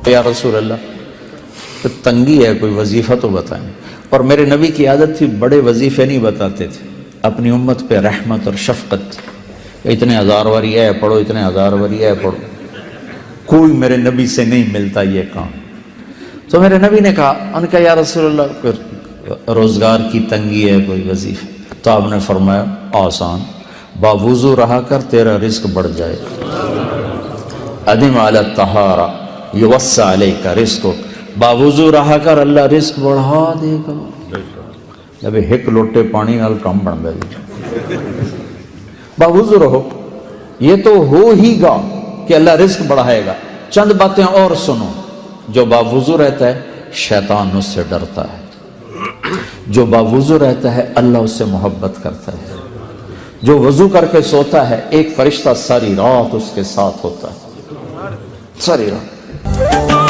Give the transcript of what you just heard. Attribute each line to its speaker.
Speaker 1: یا رسول اللہ تنگی ہے، کوئی وظیفہ تو بتائیں۔ اور میرے نبی کی عادت تھی بڑے وظیفے نہیں بتاتے تھے، اپنی امت پہ رحمت اور شفقت، اتنے ہزار واری ہے پڑھو، اتنے ہزار واری ہے پڑھو، کوئی میرے نبی سے نہیں ملتا یہ کام۔ تو میرے نبی نے کہا، انہوں نے کہا یا رسول اللہ پھر روزگار کی تنگی ہے، کوئی وظیفہ؟ تو آپ نے فرمایا آسان، باوضو رہا کر تیرا رزق بڑھ جائے، ادم علی الطہارہ یوسع علیک رزق، باوضو رہا کر اللہ رزق بڑھا دے گا۔ جب ایک لوٹے پانی نال کم بن گئے، باوضو رہو، یہ تو ہو ہی گا کہ اللہ رزق بڑھائے گا۔ چند باتیں اور سنو، جو باوضو رہتا ہے شیطان اس سے ڈرتا ہے، جو باوضو رہتا ہے اللہ اس سے محبت کرتا ہے، جو وضو کر کے سوتا ہے ایک فرشتہ ساری رات اس کے ساتھ ہوتا ہے، ساری رات۔